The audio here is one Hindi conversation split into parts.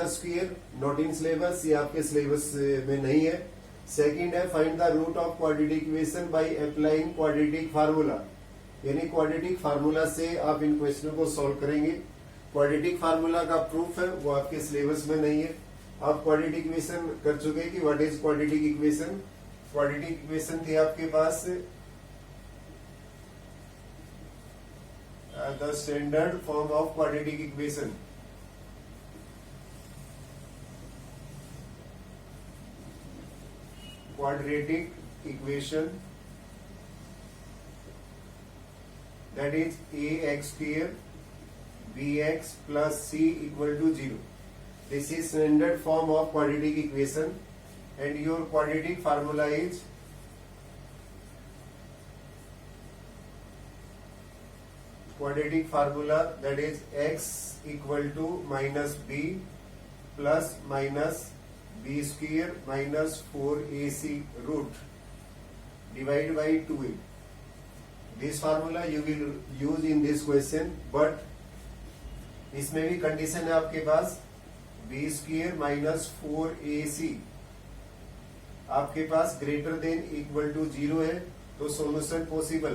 स्क्वायर, नॉट इन सिलेबस, ये आपके सिलेबस में नहीं है। सेकंड है find the root of quadratic equation by applying quadratic formula, यानी क्वाड्रेटिक फार्मूला से आप इन क्वेश्चनों को सॉल्व करेंगे। क्वाड्रेटिक फार्मूला का प्रूफ है वो आपके सिलेबस में नहीं है। आप क्वाड्रेटिक इक्वेशन कर चुके हैं कि what is quadratic equation. Quadratic equation थी आपके पास the standard form of quadratic equation. Quadratic equation that is ax square bx plus c equal to 0. This is standard form of quadratic equation and your quadratic formula is that is x equal to minus b plus minus b square minus 4ac root divided by 2a. This formula you will use in this question, but इसमें भी कंडीशन है आपके पास b स्क्वायर माइनस 4ac आपके पास ग्रेटर देन इक्वल टू 0 है, तो सॉल्यूशन पॉसिबल।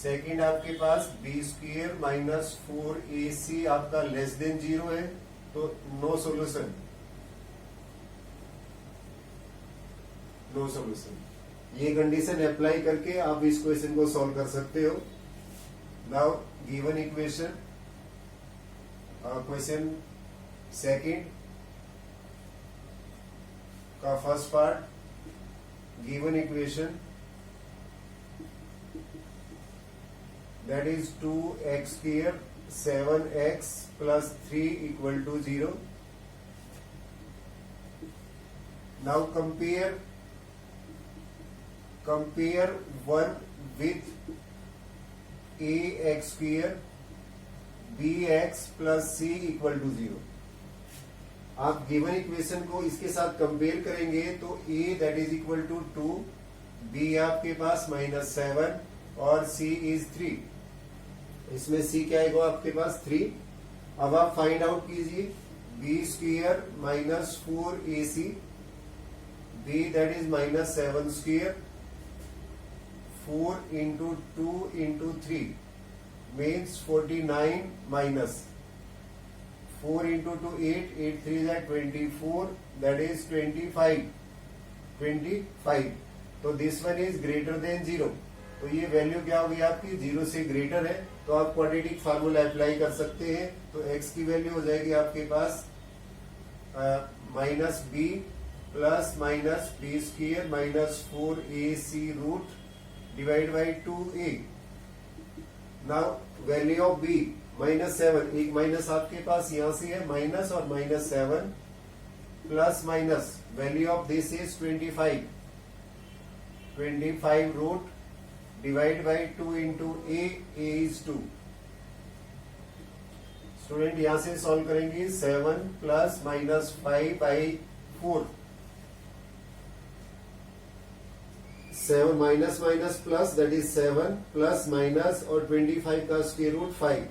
सेकंड आपके पास b स्क्वायर माइनस 4ac आपका लेस देन 0 है, तो नो सॉल्यूशन, नो सॉल्यूशन। ये कंडीशन अप्लाई करके आप इस क्वेश्चन को सॉल्व कर सकते हो। Now given equation, question second का first part, given equation that is 2x square 7x plus 3 equal to 0। Now compare 1 with ax square bx plus c equal to 0। आप गिवन इक्वेशन को इसके साथ कंपेयर करेंगे तो a that is equal to 2, b आपके पास -7 और c is 3। इसमें c क्या आएगा आपके पास 3। अब आप फाइंड आउट कीजिए b square minus 4ac, b that is -7 square 4 into 2 into 3 means 49 minus 4 into 2 8, 8 3 is 24, that is 25। तो this one is greater than 0, तो ये वैल्यू क्या होगी आपकी 0 से ग्रेटर है, तो आप क्वाड्रेटिक फार्मूला अप्लाई कर सकते हैं। तो x की वैल्यू हो जाएगी आपके पास minus b plus minus b square minus 4ac root divide by 2a। Now value of b -7, एक माइनस आपके पास यहां से है माइनस और -7 plus minus value of this is 25 root divide by 2 into a is 2। Student यहां से सॉल्व करेंगे 7 plus minus 5 by 4, 7 minus minus plus that is 7 plus minus और 25 का स्क्वायर रूट 5।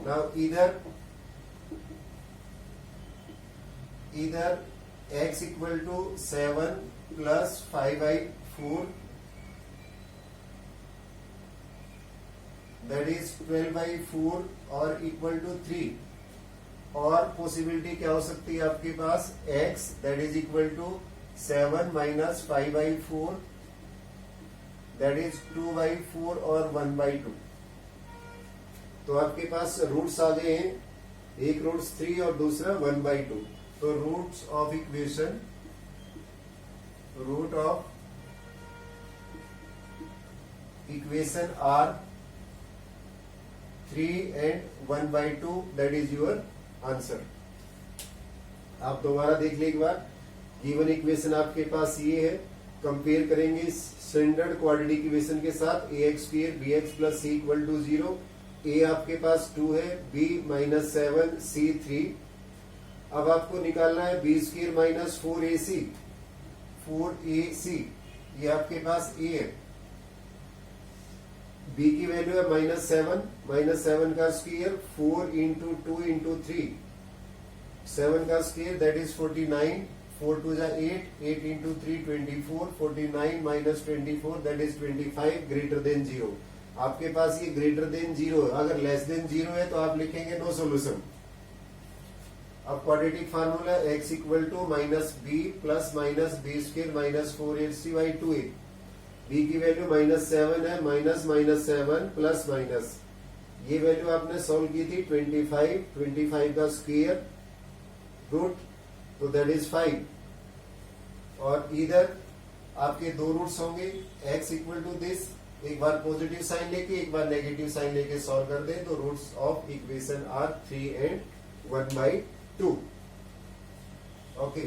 नाउ इधर x equal to 7 plus 5 by 4 that is 12 by 4 और इक्वल टू 3। और पॉसिबिलिटी क्या हो सकती है आपके पास x that is equal to 7 minus 5 by 4 that is 2 by 4 और 1 बाई 2। तो आपके पास रूट्स आ गए हैं, एक रूट्स 3 और दूसरा 1 बाई 2। तो roots of equation, root of equation are 3 and 1 by 2, that is your answer. आप दोबारा देख लीजिए एक बार, गिवन इक्वेशन आपके पास ये है, कंपेयर करेंगे स्टैंडर्ड क्वाड्रेटिक इक्वेशन के साथ ax square bx plus c equal to 0। a आपके पास 2 है, b -7 c 3। अब आपको निकालना है b स्क्वायर माइनस 4ac, ये आपके पास a है। बी की वैल्यू है -7 का स्क्वायर 4 इंटू 2 इंटू 3 7 का स्क्वायर दैट इज 49 4 2 जा 8 into 3 24 49 minus 24 that is 25 greater than 0। आपके पास ये ग्रेटर देन 0 है, अगर लेस देन 0 है तो आप लिखेंगे नो सोल्यूशन। अब quadratic formula x equal to minus B plus minus B square minus 4ac/2a। बी की वैल्यू -7 है, -7 प्लस माइनस ये वैल्यू आपने सोल्व की थी 25 का स्क्वायर रूट तो दैट इज 5 और इधर आपके दो रूट्स होंगे x इक्वल टू दिस, एक बार पॉजिटिव साइन लेके एक बार नेगेटिव साइन लेके सॉल्व कर दें तो roots of equation are 3 and 1/2। Okay,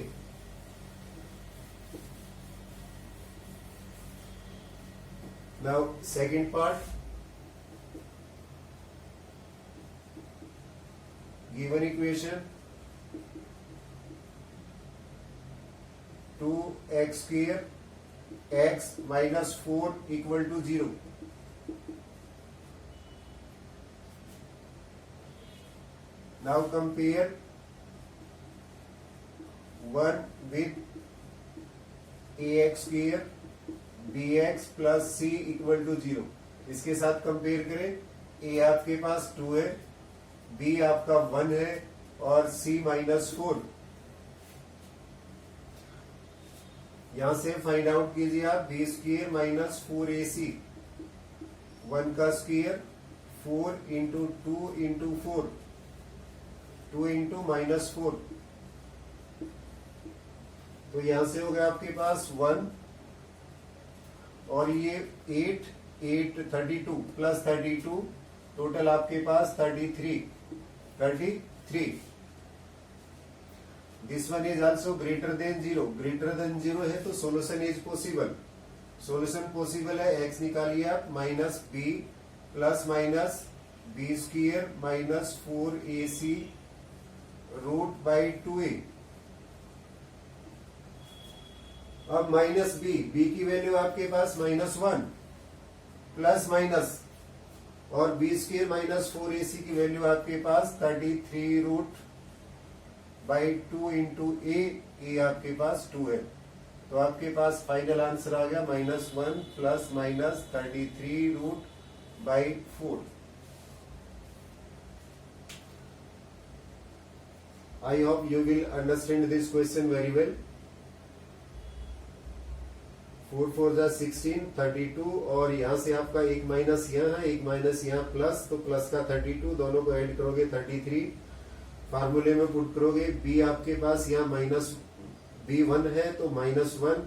now second part, given equation 2x square x minus 4 equal to 0। Now compare 1 with ax square bx plus c equal to 0। इसके साथ कंपेयर करें, a आपके पास 2 है, b आपका 1 है और c -4। यहां से फाइंड आउट कीजिए आप बी स्क्वायर माइनस 4ac 1 का स्क्वायर 4 इंटू 2 इंटू 4 2 इंटू -4 तो यहां से हो गया आपके पास 1 और ये 8 32 प्लस 32 टोटल आपके पास 33। This one is also greater than 0। Greater than 0 है तो solution is possible. Solution possible है, x निकालिए आप minus B plus minus B square minus 4ac root by 2a। अब माइनस बी की वैल्यू आपके पास -1 प्लस माइनस और बी स्क्वायर माइनस 4ac की वैल्यू आपके पास 33 रूट बाई 2 इंटू ए आपके पास 2 है तो आपके पास फाइनल आंसर आ गया -1 plus minus 33 root by 4। I hope you will understand this question very well. 4 4 जा 16 32 और यहां से आपका एक माइनस यहाँ है, एक माइनस यहाँ प्लस, तो प्लस का 32 दोनों को ऐड करोगे 33 फार्मूले में पुट करोगे। बी आपके पास यहाँ B1 है तो -1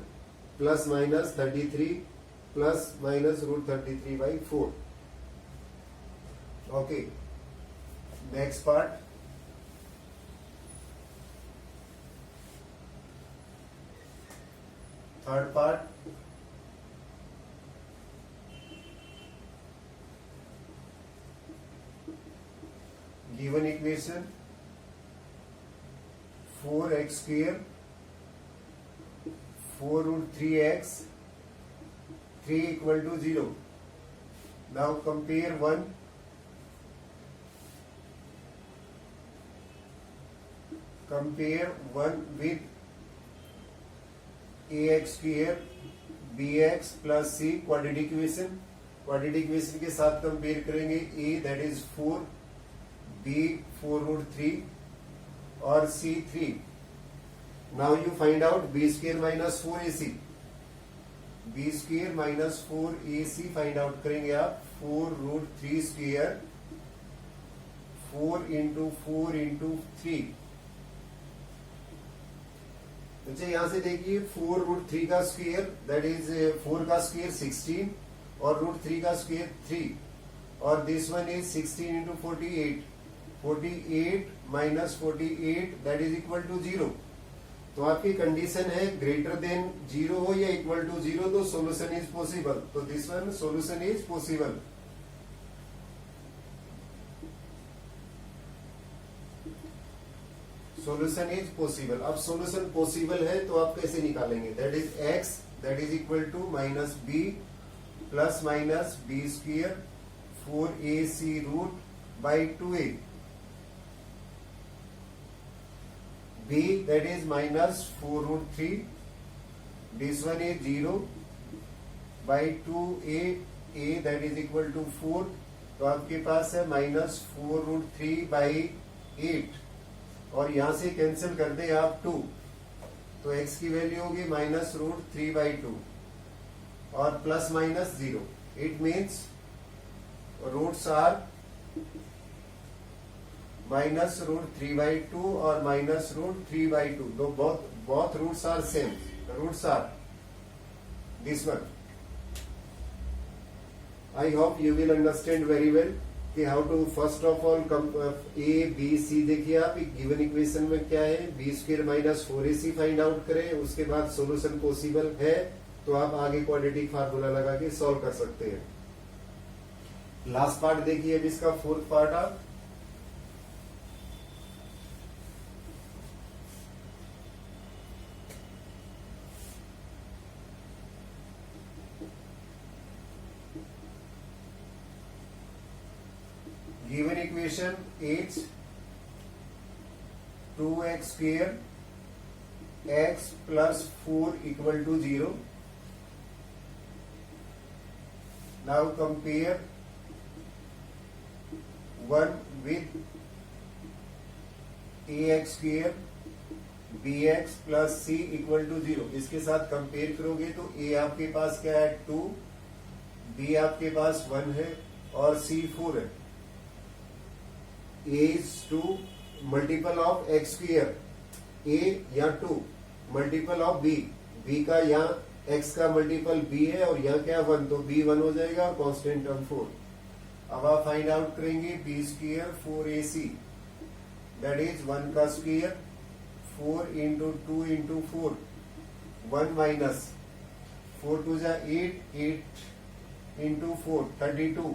plus minus 33 plus minus root 33/4। Okay, next part, third part, given equation 4x square 4 root 3x 3 equal to 0। Now compare 1 with ax square bx plus c quadratic equation. Quadratic equation के साथ कंपेयर करेंगे, a that is 4 b 4 root 3 और c 3। Now you find out B square minus 4ac। B square minus 4ac find out करेंगे आप 4 रूट 3 स्क्वायर 4 इंटू 4 इंटू 3। अच्छा, यहां से देखिए 4 रूट 3 का स्क्वायर दैट इज 4 का स्क्वायर 16 और रूट 3 का स्क्वायर 3 और this one is 16 into 48 minus 48 that is equal to 0। तो आपकी कंडीशन है ग्रेटर देन 0 हो या इक्वल टू 0 तो सोल्यूशन इज पॉसिबल। तो this one solution is possible. Solution is possible. अब सोल्यूशन पॉसिबल है तो आप कैसे निकालेंगे, that is x that is equal to minus B plus minus B square 4ac root by 2a, b that is minus 4 root 3, this one is 0 by 2a, a that is equal to 4, तो आपके पास है माइनस 4 रूट 3 बाई 8, और यहां से कैंसिल कर दे आप 2, तो x की वैल्यू होगी माइनस रूट 3 बाई 2 और plus minus 0. It means roots are minus root 3 by 2 और माइनस रूट 3 बाई 2. दो both roots are same. The roots are this one. I hope you will understand very well कि how to first of all a b c देखिए आप गिवन इक्वेशन में क्या है, b square minus 4ac find out करें, उसके बाद सॉल्यूशन पॉसिबल है तो आप आगे क्वाड्रेटिक फार्मूला लगा के सॉल्व कर सकते हैं. लास्ट पार्ट देखिए अब इसका फोर्थ पार्ट आप given equation 8 2x square x plus 4 equal to 0. Now compare 1 with ax square bx plus c equal to 0. इसके साथ कंपेयर करोगे तो a आपके पास क्या है 2, b आपके पास 1 है और c 4 है. a is 2 multiple of x square, a या 2 मल्टीपल ऑफ b, b का यहाँ x का मल्टीपल b है और यहाँ क्या 1, तो b 1 हो जाएगा और कांस्टेंट टर्म 4. अब आप फाइंड आउट करेंगे b square 4ac that is 1 का स्क्वायर 4 इंटू 2 इंटू 4 1 माइनस 4 टू जा 8 इंटू 4 32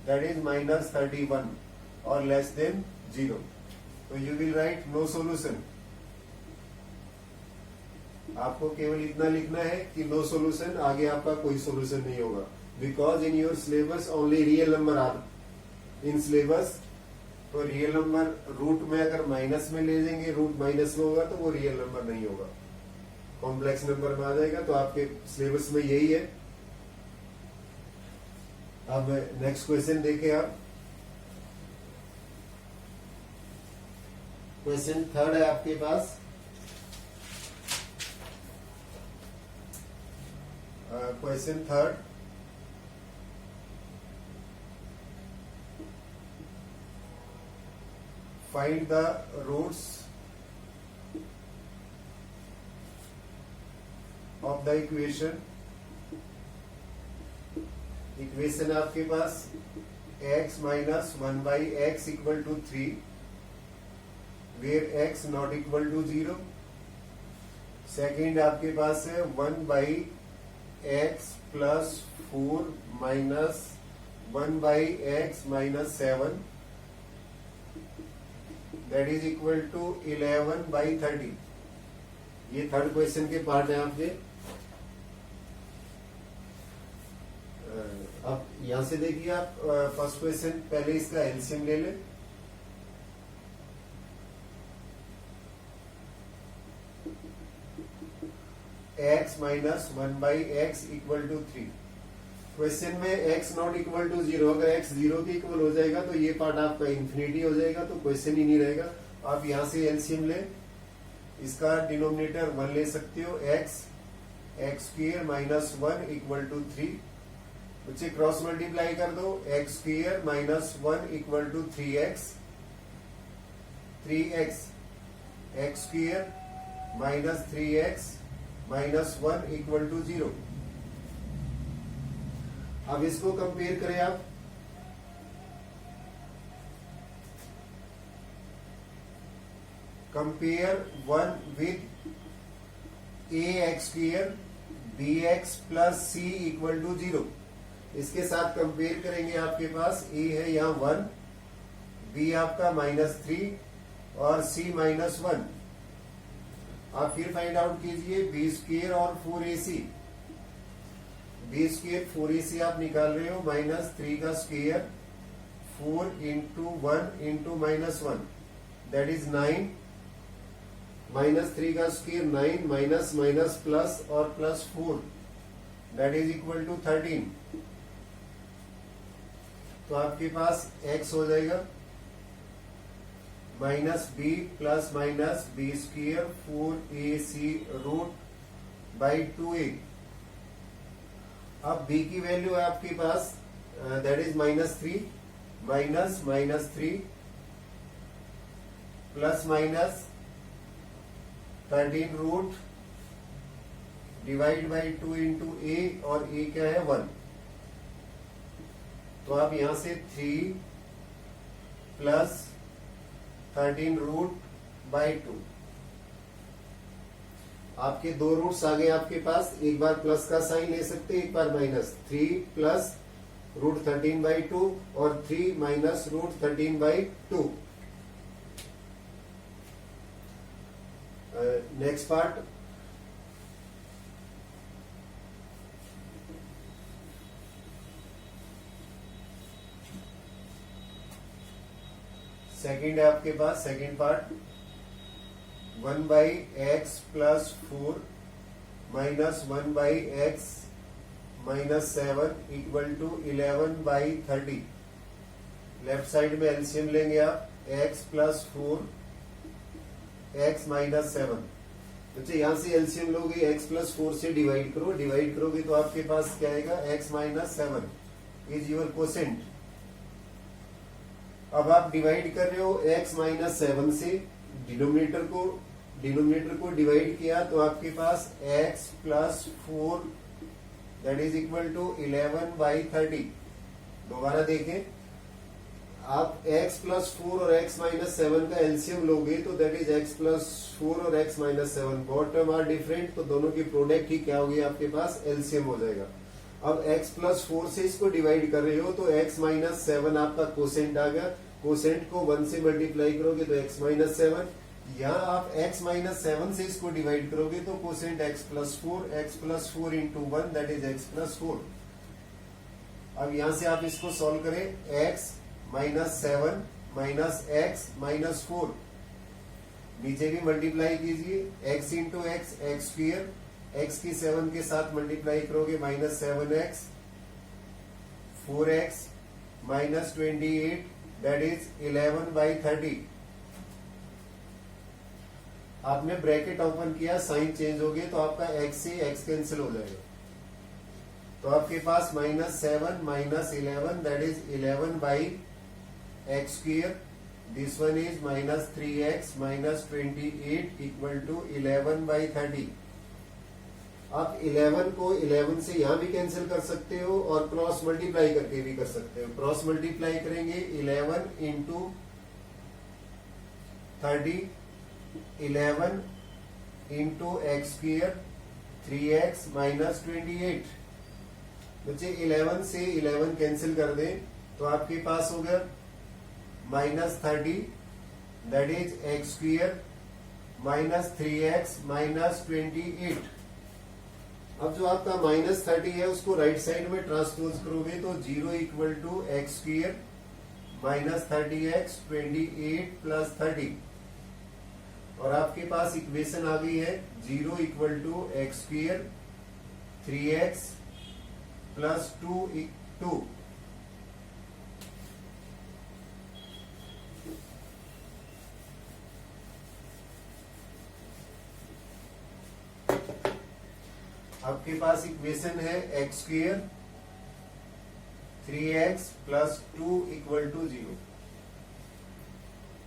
दैट इज माइनस 31 और लेस देन 0. तो you will write no solution. आपको केवल इतना लिखना है कि नो सॉल्यूशन, आगे आपका कोई सॉल्यूशन नहीं होगा. Because in your syllabus only real number are in syllabus. तो रियल नंबर रूट में अगर माइनस में ले जाएंगे, रूट माइनस में होगा तो वो रियल नंबर नहीं होगा, कॉम्प्लेक्स नंबर में आ जाएगा. तो आपके सिलेबस में यही है. अब नेक्स्ट क्वेश्चन देखें आप. क्वेश्चन थर्ड है आपके पास. Question third, find the roots of the equation. Equation आपके पास x minus 1 by x equal to 3 where x not equal to 0. Second आपके पास है 1 by x plus 4 minus 1 by x minus 7 that is equal to 11 by 30. ये थर्ड क्वेश्चन के पार्ट है आपके. अब यहां से देखिए आप फर्स्ट क्वेश्चन, पहले इसका एलसीएम ले लें. x minus 1 by x equal to 3. Question में x नॉट इक्वल टू 0, अगर x 0 के इक्वल हो जाएगा तो ये पार्ट आपका इंफिनिटी हो जाएगा, तो क्वेश्चन ही नहीं रहेगा. आप यहां से एलसीएम ले, इसका डिनोमिनेटर 1 ले सकते हो. x square minus 1 equal to 3. बच्चे क्रॉस मल्टीप्लाई कर दो. x square minus 1 equal to 3x x square minus 3x minus 1 equal to 0. अब इसको कंपेयर करें आप. Compare 1 with a x square b x plus c equal to 0. इसके साथ कंपेयर करेंगे. आपके पास ए है यहाँ 1, बी आपका माइनस 3 और सी माइनस 1. आप फिर फाइंड आउट कीजिए बी स्क्वायर और 4ac. बी स्क्वेयर 4 से आप निकाल रहे हो माइनस 3 का square 4 into 1 into minus 1 that is 9 minus 3 का स्क्वेयर 9 माइनस माइनस प्लस और plus 4 that is equal to 13। तो आपके पास x हो जाएगा minus B plus minus b square 4ac root by 2a। अब b की वैल्यू है आपके पास that is minus 3 minus minus 3 plus minus 13 root divide by 2 into a और a क्या है 1। तो आप यहां से 3 प्लस 13 रूट बाई 2 आपके दो रूट्स आ गए आपके पास। एक बार प्लस का साइन ले सकते एक बार माइनस 3 प्लस रूट 13 बाई 2 और 3 minus root 13 by 2। Next part second है आपके पास। Second part 1 by x plus 4 minus 1 by x minus 7 equal to 11 by 30। Left side में एलसीएम लेंगे आप x प्लस 4 x माइनस 7। बच्चे यहां से एलसीएम लोगे x प्लस 4 से डिवाइड करो, डिवाइड करोगे तो आपके पास क्या आएगा x minus 7 is your quotient. अब आप डिवाइड कर रहे हो x माइनस 7 से डिनोमिनेटर को डिवाइड किया तो आपके पास x plus 4 that is equal to 11 by 30। दोबारा देखें, आप x प्लस 4 और x माइनस 7 का एलसीएम लोगे तो दैट इज x प्लस 4 और x minus 7 both term are different, तो दोनों की प्रोडक्ट ही क्या होगी आपके पास एलसीएम हो जाएगा। अब x प्लस 4 से इसको डिवाइड कर रहे हो तो x माइनस 7 आपका कोसेंट आ गया। कोसेंट को 1 से मल्टीप्लाई करोगे तो x माइनस 7। यहाँ आप x माइनस 7 से इसको डिवाइड करोगे तो quotient x plus 4 into 1 that is x plus 4। अब यहां से आप इसको सॉल्व करें x minus 7 minus x minus 4 नीचे भी मल्टीप्लाई कीजिए x into x x square x की 7 के साथ मल्टीप्लाई करोगे minus 7x 4x minus 28 that is 11 by 30। आपने ब्रैकेट ओपन किया साइन चेंज हो गया तो आपका x से x कैंसिल हो जाएगा। तो आपके पास minus 7 minus 11 that is 11 by x square. This one is minus 3x minus 28 equal to 11 by 30। आप 11 को 11 से यहां भी कैंसिल कर सकते हो और क्रॉस मल्टीप्लाई करके भी कर सकते हो। क्रॉस मल्टीप्लाई करेंगे 11 into 30 11 into x square 3x minus 28। बच्चे 11 से 11 कैंसिल कर दें तो आपके पास हो गया minus 30 that is x square minus 3x minus 28। अब जो आपका माइनस 30 है उसको राइट साइड में ट्रांसपोज करोगे तो 0 equal to x square minus 30x 28 plus 30 और आपके पास इक्वेशन आ गई है 0 equal to x square 3x plus 2 आपके पास इक्वेशन है x square 3x plus 2 equal to 0।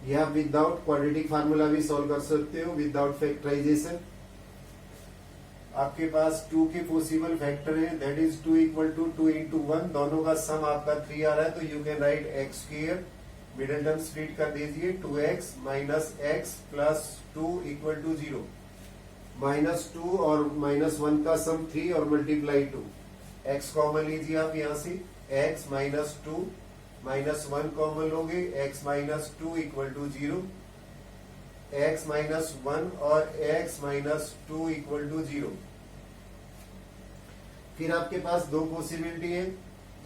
यह विदाउट क्वाड्रेटिक फार्मूला भी सॉल्व कर सकते हो विदाउट फैक्टराइजेशन। आपके पास 2 के पॉसिबल फैक्टर है that is 2 equal to 2 into 1 दोनों का सम आपका 3 आ रहा है तो you can write x square middle term split कर दीजिए 2x minus x plus 2 equal to 0। Minus 2 और माइनस 1 का सम 3 और मल्टीप्लाई 2। x कॉमन लीजिए आप यहां से x माइनस 2 माइनस 1 कॉमन लोगे x minus 2 equal to 0। x minus 1 और x माइनस 2 इक्वल टू 0। फिर आपके पास दो पॉसिबिलिटी है,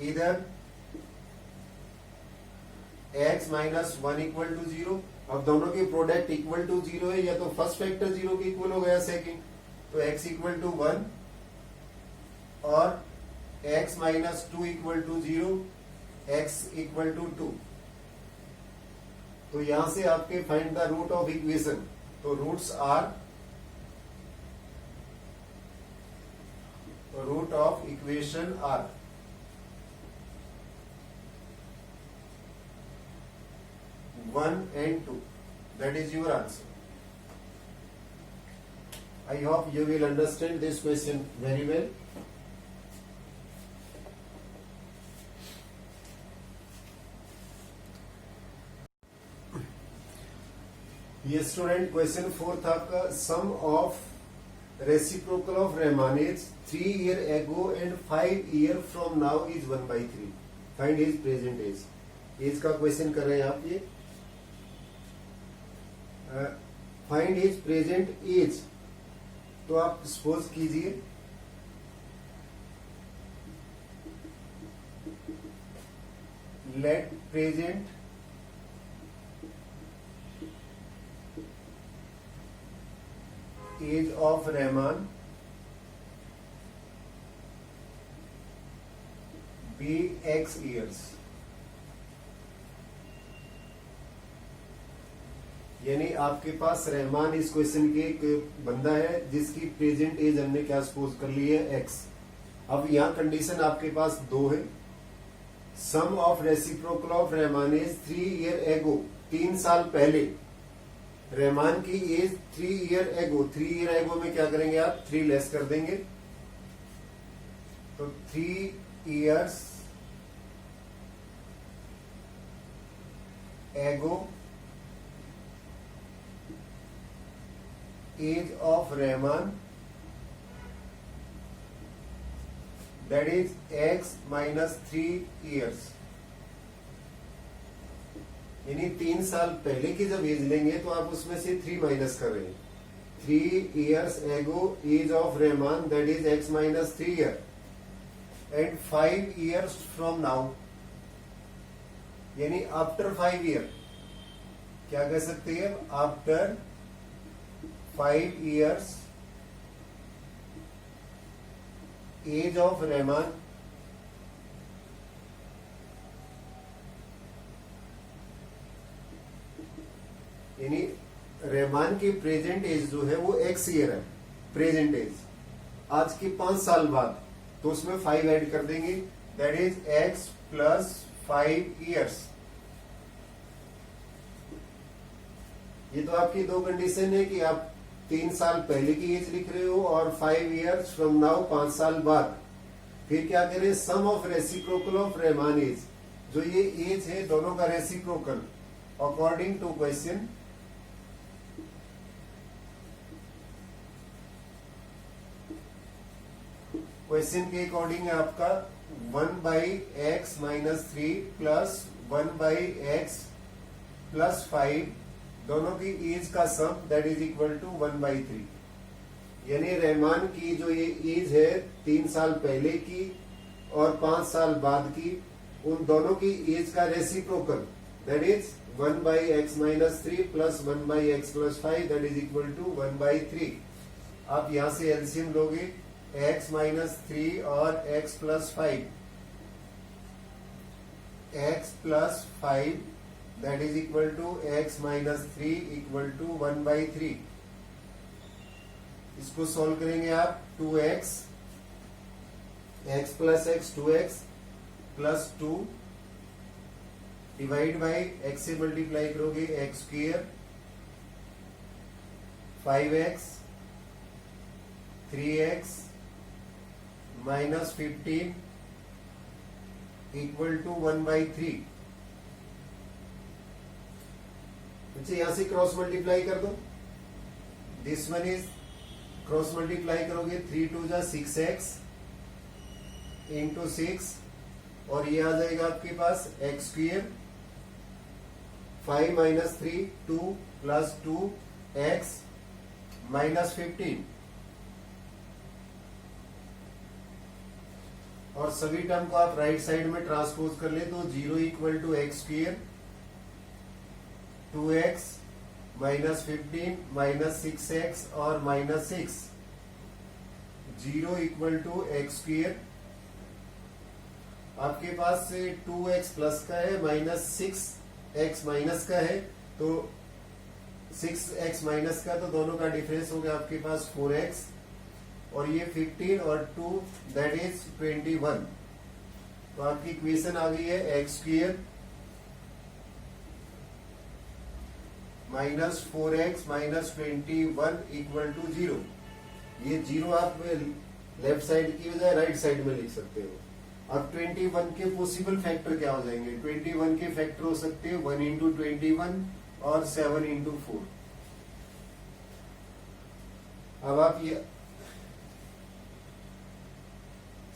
इधर x माइनस 1 इक्वल टू 0। अब दोनों के प्रोडक्ट इक्वल टू 0 है, या तो फर्स्ट फैक्टर 0 के इक्वल हो गया सेकंड, तो x इक्वल टू 1 और x minus 2 equal to 0, x equal to 2। तो यहां से आपके find the root of equation, तो roots are, root of equation are one and 2. That is your answer. I hope you will understand this question very well. ये स्टूडेंट क्वेश्चन 4 था आपका, sum of reciprocal of Rehman is 3 year ago and 5 year from now is 1/3. Find his present age. Age का क्वेश्चन कर रहे हैं आप। ये फाइंड हिज प्रेजेंट एज, तो आप सपोज कीजिए let present age of Rahman be x years, यानी आपके पास रहमान इस क्वेश्चन के एक बंदा है जिसकी प्रेजेंट एज हमने क्या सपोज कर ली है, x। अब यहां कंडीशन आपके पास दो है, sum of reciprocal of Rahman is 3 year ago, 3 साल पहले रहमान की age 3 year ago। 3 year ago में क्या करेंगे आप, 3 लेस कर देंगे, तो 3 years ago age of Rahman, that is x minus 3 years। यानी 3 साल पहले की जब एज लेंगे तो आप उसमें से 3 माइनस कर रहे हैं। 3 years ago age of Rahman, that is x minus 3 year, and 5 years from now, यानी आफ्टर 5 year, क्या कह सकते हैं, after 5 years age of Rahman, यानी रहमान की प्रेजेंट एज जो है वो x ईयर है, प्रेजेंट एज आज के 5 साल बाद, तो उसमें 5 ऐड कर देंगे, that is x plus 5 years। ये तो आपकी दो कंडीशन है कि आप 3 साल पहले की एज लिख रहे हो और 5 years फ्रॉम नाउ, 5 साल बाद। फिर क्या करें, sum of reciprocal of Rahman age, जो ये एज है दोनों का reciprocal according to question. Question के अकॉर्डिंग है आपका 1/x minus 3 plus 1/x plus 5, दोनों की एज का सम, दैट इज इक्वल टू 1/3। यानी रहमान की जो ये एज है 3 साल पहले की और 5 साल बाद की, उन दोनों की एज का reciprocal, that is 1/x minus 3 plus 1/x plus 5, that is equal to 1/3। आप यहां से एलसीएम लोगे, x माइनस 3 और x plus 5, x plus 5 that is equal to x minus 3 equal to 1/3। इसको सॉल्व करेंगे आप, 2x, x plus x 2x plus 2 divide by x से मल्टीप्लाई करोगे x square, 5x 3x minus 15 equal to 1/3। अच्छा, यहां से क्रॉस मल्टीप्लाई कर दो, this one is cross multiply करोगे 3 2 जा 6x इंटू 6, और ये आ जाएगा आपके पास x square, 5 minus 3 2 plus 2x minus 15। और सभी टर्म को आप राइट साइड में ट्रांसपोज कर ले तो 0 equal to x square 2x minus 15 minus 6x और minus 6 0 equal to x square आपके पास से 2x प्लस का है माइनस 6x माइनस का है तो 6x माइनस का तो दोनों का डिफरेंस हो गया आपके पास 4x और ये 15 और 2 दैट इज 21 तो आपकी इक्वेशन आ गई है x square minus 4x minus 21 equal to 0। ये 0 आप लेफ्ट साइड की बजाय राइट साइड में लिख सकते हो। अब 21 के पॉसिबल फैक्टर क्या हो जाएंगे? 21 के फैक्टर हो सकते हैं 1 इंटू 21 और 7 इंटू 4। अब आप ये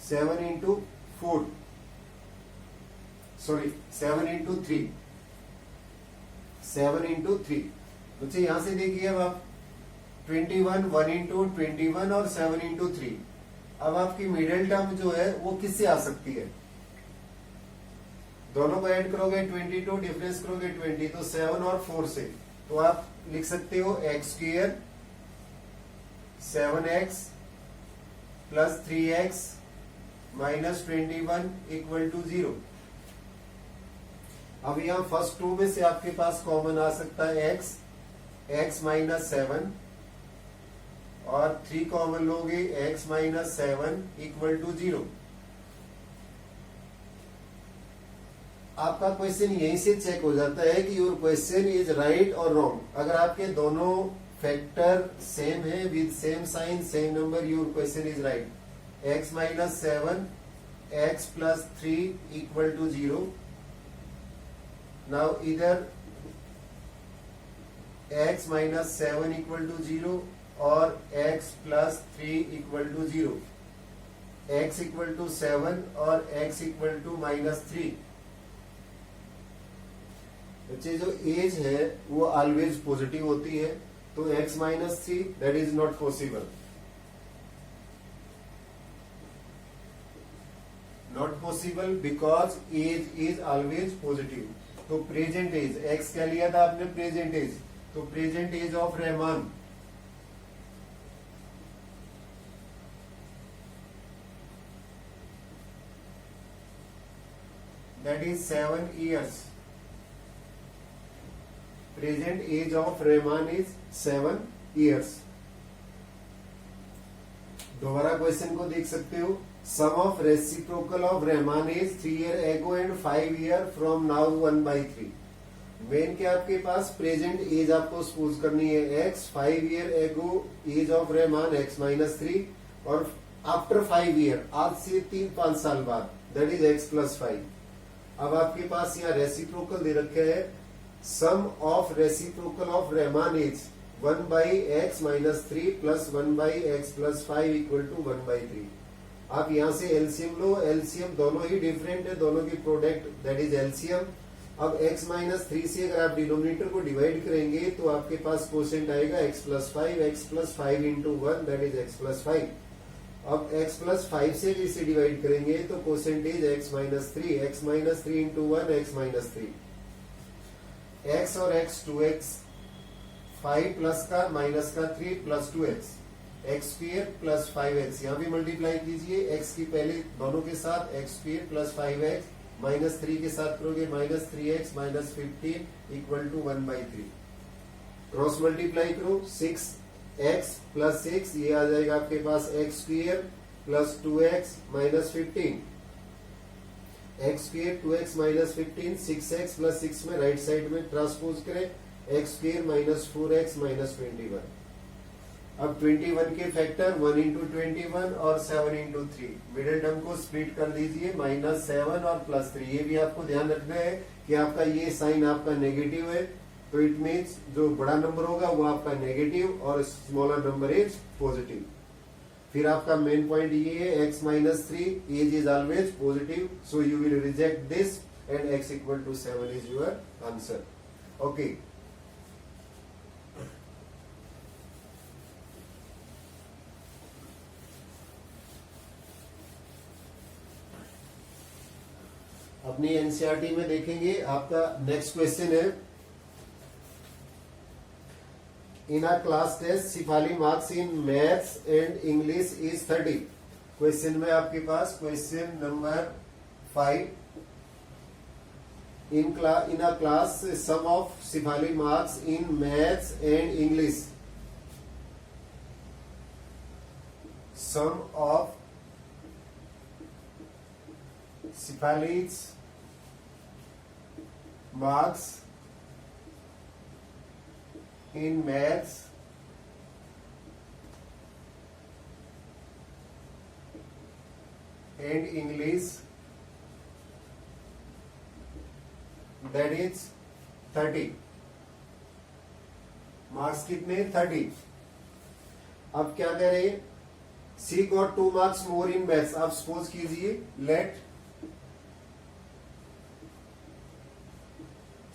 7 इंटू 4 सॉरी 7 इंटू 3 7 इंटू 3 बच्चे यहां से देखिए अब आप 21 1 इंटू 21 और 7 इंटू 3। अब आपकी मिडिल टर्म जो है वो किससे आ सकती है? दोनों को ऐड करोगे 22 डिफरेंस करोगे 20 तो 7 और 4 से तो आप लिख सकते हो x square 7x plus 3x minus 21 equal to 0। अब यहां फर्स्ट टू में से आपके पास कॉमन आ सकता है x माइनस 7 और 3 कॉमन लोगे x माइनस 7 इक्वल टू 0। आपका क्वेश्चन यहीं से चेक हो जाता है कि योर क्वेश्चन इज राइट और रॉन्ग। अगर आपके दोनों फैक्टर सेम है with same sign same number your question is right. x minus 7 x plus 3 equal to 0। Now इधर x माइनस 7 इक्वल टू 0 और x plus 3 equal to 0। x equal to 7 और x इक्वल टू माइनस 3। बच्चे जो एज है वो ऑलवेज पॉजिटिव होती है तो x minus 3 that is not possible. Not possible because age is always positive. तो प्रेजेंट एज x क्या लिया था आपने? Present age. तो present age of Rahman that is 7 years। Present age of Rahman is 7 years। दोबारा क्वेश्चन को देख सकते हो। Sum of reciprocal of Rahman is 3 year ago and 5 year from now 1/3। मेन के आपके पास प्रेजेंट एज आपको सपोज करनी है x 5 year ago age of Rahman x minus 3 और आफ्टर 5 year आज से 3-5 साल बाद दैट इज x प्लस 5। अब आपके पास यहाँ रेसिप्रोकल दे रखे है sum of reciprocal of Rahman is 1/x minus 3 plus 1/x plus 5 equal to 1/3। आप यहां से एलसीएम लो। एलसीएम दोनों ही डिफरेंट है, दोनों की प्रोडक्ट दैट इज एलसीएम। अब x माइनस 3 से अगर आप डिनोमिनेटर को डिवाइड करेंगे तो आपके पास कोसेंट आएगा x plus 5 into 1 that is x plus 5। अब x प्लस 5 से इसे डिवाइड करेंगे तो quotient is x minus 3 into 1 x minus 3। x और x 2x 5 प्लस का माइनस का 3 plus 2x x square plus 5x। यहाँ भी मल्टीप्लाई कीजिए x की पहले दोनों के साथ x square plus 5x minus 3 के साथ करोगे minus 3x minus 15 equal to 1/3। Cross multiply करो 6x प्लस 6 ये आ जाएगा आपके पास x square plus 2x minus 15। x square 2x minus 15 6x plus 6 में राइट साइड में ट्रांसपोज करें x square minus 4x minus 21। अब 21 के फैक्टर 1 इंटू 21 और 7 इंटू 3 मिडिल टर्म को स्प्लिट कर दीजिए माइनस 7 और प्लस 3। ये भी आपको ध्यान रखना है कि आपका ये साइन आपका नेगेटिव है तो इट मीन्स जो बड़ा नंबर होगा वो आपका नेगेटिव और स्मॉलर नंबर इज पॉजिटिव। फिर आपका मेन पॉइंट ये है x minus 3 age is always positive so you will reject this and x equal to 7 is your answer. Okay अपनी एनसीईआरटी में देखेंगे। आपका नेक्स्ट क्वेश्चन है, in a class test Shifali marks in maths and English is 30। Question में आपके पास question number 5, in a class sum of Shefali marks in maths and English, sum of Shefali's marks in maths and English, that is 30। Marks कितने? 30। अब क्या करें? She got 2 marks more in maths. आप सपोज कीजिए, let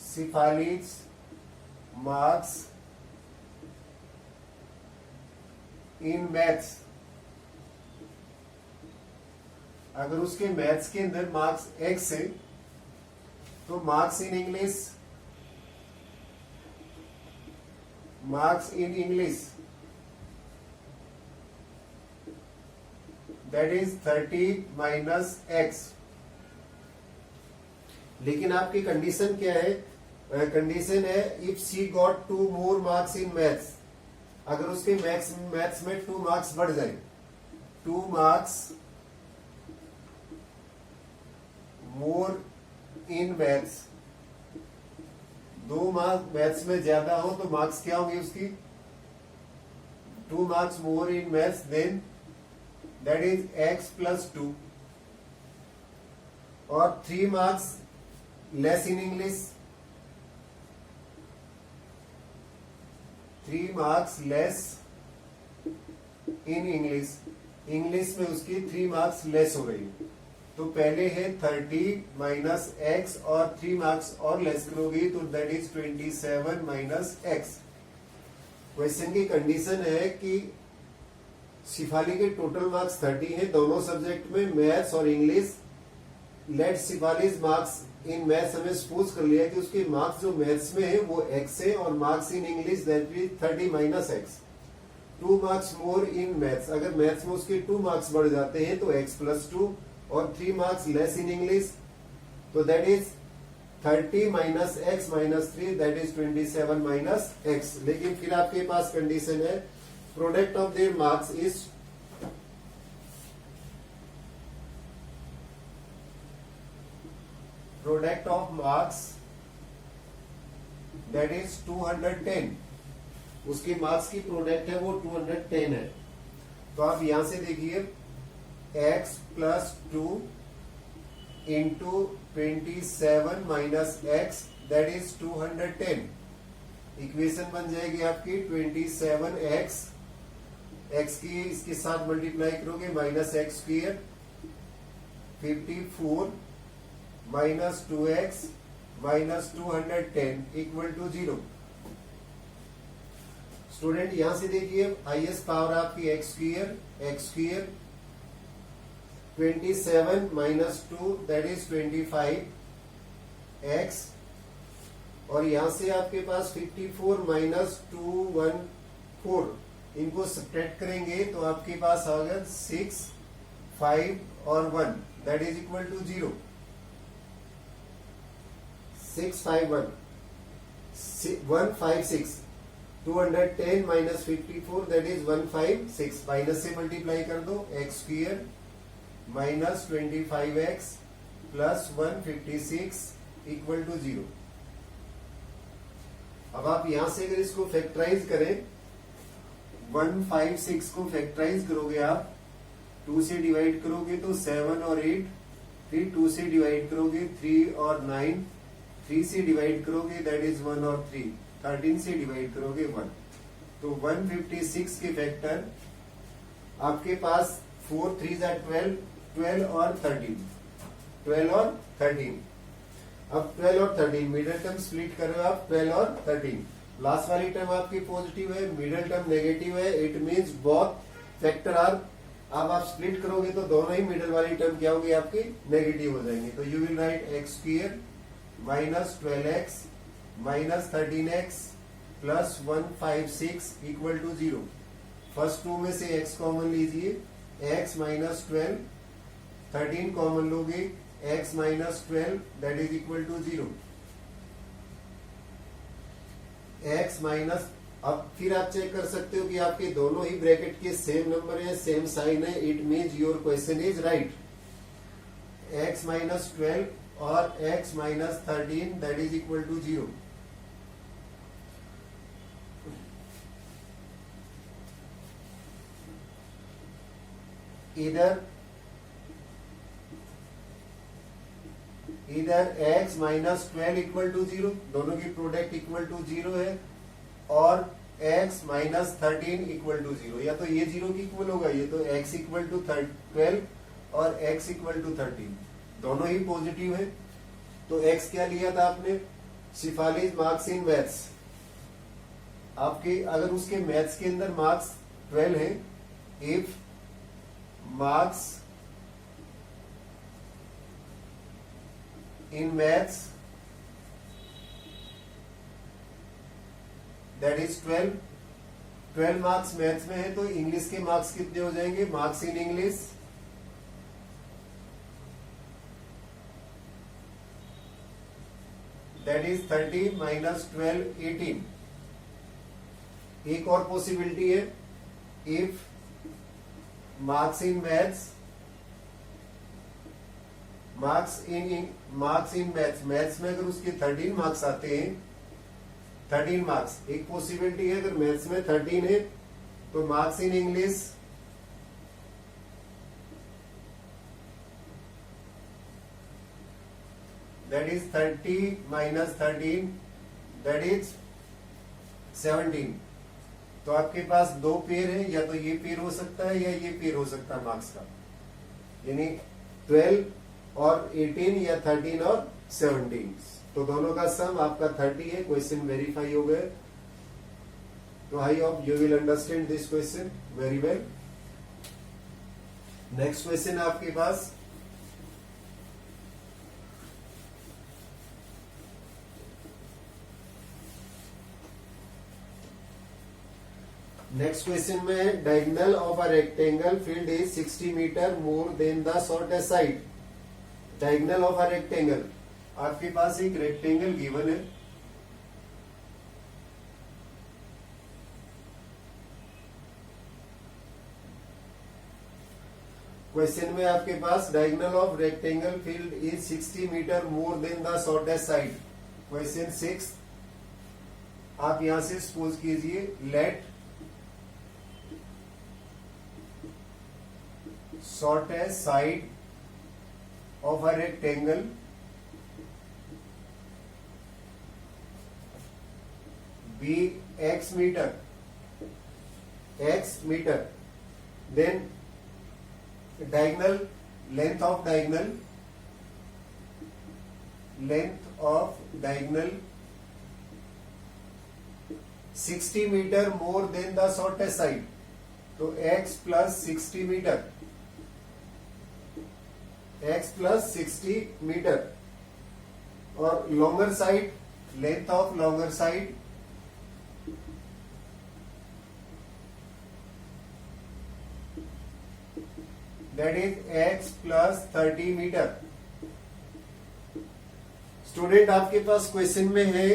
Shifali's marks in maths, अगर उसके मैथ्स के अंदर मार्क्स एक्स है तो marks in English, that is 30 minus x. लेकिन आपकी कंडीशन क्या है? कंडीशन है if she got 2 more marks in maths, अगर उसके मैथ्स में 2 मार्क्स बढ़ जाए, 2 marks more in maths, 2 marks maths में ज्यादा हो तो मार्क्स क्या होंगे उसकी? 2 marks more in maths, then that is x plus 2, और 3 marks less in English, 3 marks less in English, English में उसकी 3 मार्क्स लेस हो गई। तो पहले है 30 माइनस एक्स, और 3 मार्क्स और लेस करोगी तो that is 27 minus x. Question की कंडीशन है कि शिफाली के टोटल मार्क्स 30 हैं दोनों सब्जेक्ट में, मैथ्स और English. Let Shifali's marks in maths, हमें सपोज कर लिया कि उसके मार्क्स जो मैथ्स में है वो एक्स है, और marks in English that is 30 minus x. 2 marks more in maths, अगर मैथ्स में उसके 2 मार्क्स बढ़ जाते हैं तो x प्लस 2, और 3 मार्क्स लेस इन इंग्लिश, तो that is 30 minus x minus 3, that is 27 minus x. लेकिन फिर आपके पास कंडीशन है product of their marks is product of marks that is 210। उसके मार्क्स की प्रोडक्ट है वो 210 है। तो आप यहां से देखिए x plus 2 into 27 minus x, that is 210। Equation बन जाएगी आपकी 27x, x की इसके साथ मल्टीप्लाई करोगे minus x square, 54 minus 2x minus 210 equal to 0। Student यहां से देखिए हाईएस्ट पावर आपकी x square 27 minus 2 that is 25 x, और यहां से आपके पास 54 माइनस 214, इनको सब्ट्रैक्ट करेंगे तो आपके पास आ गया 6, 5 और 1 that is equal to 0। 651 156, 210 minus 54 that is 156, minus से मल्टीप्लाई कर दो, x square minus 25x plus 156 equal to 0। अब आप यहां से अगर इसको फैक्टराइज करें, 156 को फैक्टराइज करोगे आप, 2 से डिवाइड करोगे तो 7 और 8, फिर 2 से डिवाइड करोगे 3 और 9, 3 से डिवाइड करोगे दैट इज 1 और 3, 13 से डिवाइड करोगे 1, तो 156 के फैक्टर आपके पास 4 3 12, 12 और 13, 12 और 13। अब 12 और 13 मिडिल टर्म स्प्लिट कर रहे हो आप, 12 और 13, लास्ट वाली टर्म आपकी पॉजिटिव है, मिडिल टर्म नेगेटिव है, it means both factor are अब आप स्प्लिट करोगे तो दोनों ही मिडल वाली टर्म क्या होगी आपकी, नेगेटिव हो जाएंगे। तो you will write x square minus 12x minus 13x plus 156 equal to 0। First two में से x कॉमन लीजिए, x माइनस 12, 13 कॉमन लोगे, x minus 12 that is equal to 0। x minus, अब फिर आप चेक कर सकते हो कि आपके दोनों ही ब्रैकेट के सेम नंबर है, सेम साइन है, it means your question is right. x minus 12 और x minus 13 that is equal to 0। इधर x माइनस 12 इक्वल टू 0, दोनों की प्रोडक्ट इक्वल टू 0 है, और x माइनस 13 इक्वल टू 0, या तो ये 0 की इक्वल होगा, ये तो x इक्वल टू 12 और x इक्वल टू 13 दोनों ही पॉजिटिव है। तो x क्या लिया था आपने, शिफालिज मार्क्स इन मैथ्स। आपके अगर उसके मैथ्स के अंदर मार्क्स 12 है, if marks in maths that is 12 marks maths में है, तो इंग्लिश के मार्क्स कितने हो जाएंगे, marks in English that is 30 minus 12 18। एक और पॉसिबिलिटी है, if marks in maths, marks in maths में अगर उसके 13 मार्क्स आते हैं, 13 मार्क्स, एक पॉसिबिलिटी है अगर मैथ्स में 13 है तो marks in English that is 30 minus 13 that is 17। तो आपके पास दो पेयर है, या तो ये पेयर हो सकता है या ये पेयर हो सकता है मार्क्स का, यानी 12 और 18 या 13 और 17, तो दोनों का सम आपका 30 है। क्वेश्चन वेरीफाई हो गए। तो I hope you will understand this question very well. Next question आपके पास, नेक्स्ट क्वेश्चन में diagonal of a rectangle field is 60 metre more than the shortest side. Diagonal of a rectangle, आपके पास एक रेक्टेंगल गिवन है, क्वेश्चन में आपके पास diagonal of rectangle field is 60 metre more than the shortest side. Question 6, आप यहां से सपोज कीजिए, let shortest side of a rectangle be x meter, then diagonal, length of diagonal 60 meter more than the shortest side, तो x plus 60 metre, x plus 60 metre, और longer side, length of longer side that is x plus 30 metre. Student, आपके पास क्वेश्चन में है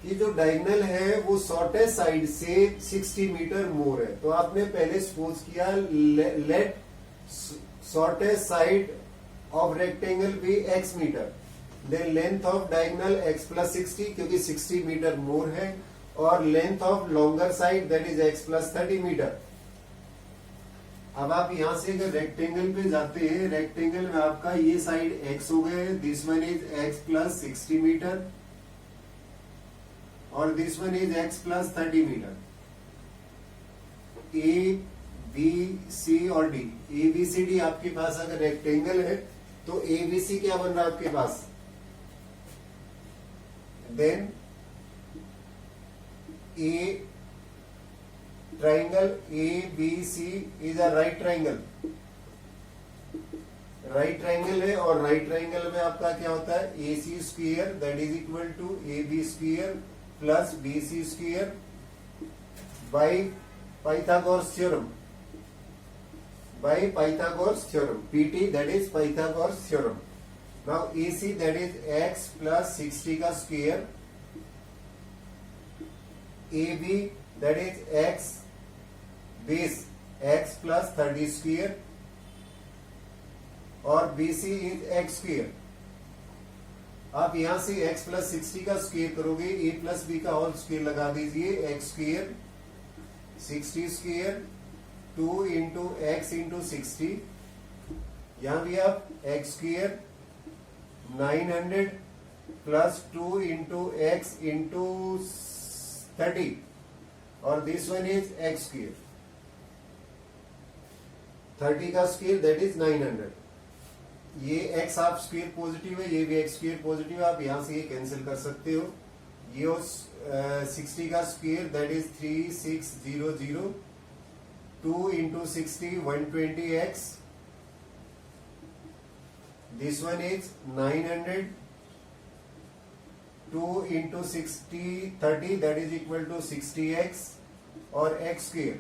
कि जो डायगोनल है वो शॉर्टेस्ट साइड से 60 मीटर मोर है, तो आपने पहले सपोज किया late shortest side of rectangle be x meter, then length of diagonal x plus 60, क्योंकि 60 मीटर मोर है, और length of longer side that is x plus 30 metre. अब आप यहां से अगर रेक्टेंगल पे जाते हैं, रेक्टेंगल में आपका ये साइड x हो गए, this one is x plus 60 metre और this one is x plus 30 metre. A B C और D, A B C D आपके पास अगर रेक्टेंगल है तो ए बी सी क्या बन रहा है आपके पास, then a triangle ABC is a right triangle. Right triangle है और राइट ट्राइंगल में आपका क्या होता है AC square that is equal to AB square plus BC square by Pythagoras theorem PT that is Pythagoras theorem. Now AC that is x plus 60 का square, AB that is x base x plus 30 square और BC is x स्क्वायर. आप यहां से x plus 60 का स्क्वायर करोगे, A plus B का होल स्क्वायर लगा दीजिए, x square 60 square 2 into x into 60, यहां भी आप x square 900 plus 2 into x into 30 और this one is x square 30 का स्क्वायर दैट इज 900. ये एक्स आप स्क्वायर पॉजिटिव है, ये भी एक्स स्क्वायर पॉजिटिव है, आप यहां से ये कैंसिल कर सकते हो. ये 60 का square that is 3600 2 into 60 120x. This one is 900 2 into 60 30 that is equal to 60x और x स्क्वायर.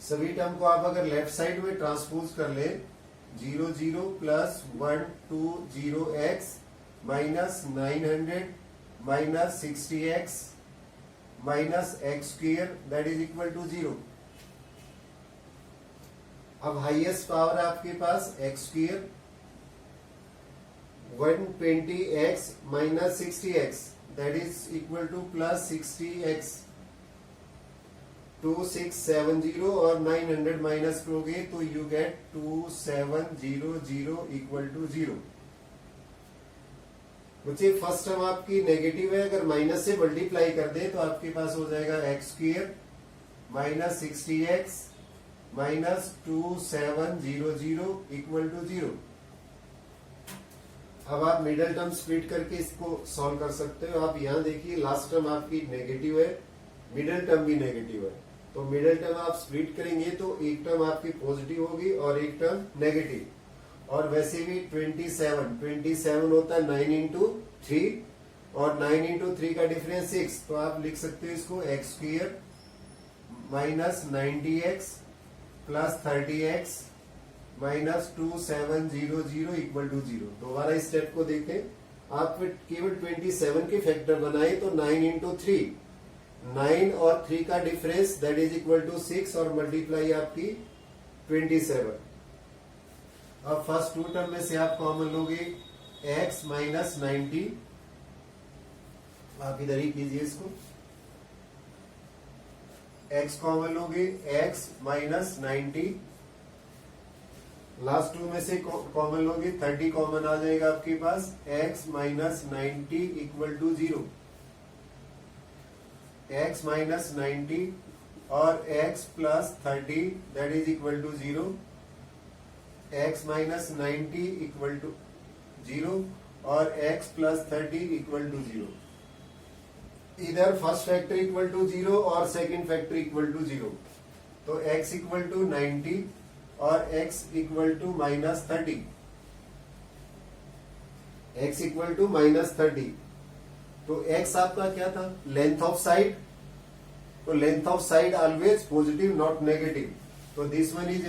सभी टर्म को आप अगर लेफ्ट साइड में ट्रांसपोज कर ले 00 plus 120x minus 900 minus 60x minus x square that is equal to 0. अब हाईएस्ट पावर है आपके पास x square 120x minus 60x that is equal to plus 60x 2670 और 900 माइनस करोगे तो यू गेट 2700 इक्वल टू 0. मुझे फर्स्ट टर्म आपकी नेगेटिव है, अगर माइनस से मल्टीप्लाई कर दे तो आपके पास हो जाएगा x square minus 60x minus 2700 equal to 0. अब आप मिडिल टर्म स्प्लिट करके इसको सॉल्व कर सकते हो. आप यहां देखिए लास्ट टर्म आपकी नेगेटिव है, मिडिल टर्म भी नेगेटिव है, तो मिडिल टर्म आप स्प्लिट करेंगे तो एक टर्म आपकी पॉजिटिव होगी और एक टर्म नेगेटिव. और वैसे भी 27 होता है 9 इंटू 3 और 9 इंटू 3 का डिफरेंस 6, तो आप लिख सकते हो इसको x square minus 90x plus 30x minus 2700 equal to 0. दोबारा इस स्टेप को देखें, आप केवल 27 के फैक्टर बनाए तो 9 इंटू 3 9 और 3 का difference that is equal to 6 और मल्टीप्लाई आपकी 27. अब फर्स्ट टू टर्म में से आप कॉमन लोगे x माइनस 90, आप इधर ही कीजिए इसको, x कॉमन लोगे x माइनस 90, लास्ट टू में से कॉमन लोगे 30 कॉमन आ जाएगा आपके पास, x minus 90 equal to 0. x minus 90 और x plus 30 that is equal to 0. x minus 90 equal to 0 और x प्लस 30 इक्वल टू 0. इधर फर्स्ट फैक्टर इक्वल टू 0 और सेकंड फैक्टर इक्वल टू 0, तो x इक्वल टू 90 और x equal to minus 30. x equal to minus 30, तो x आपका क्या था लेंथ ऑफ साइड, तो length of side always positive not negative, तो दिस वन इज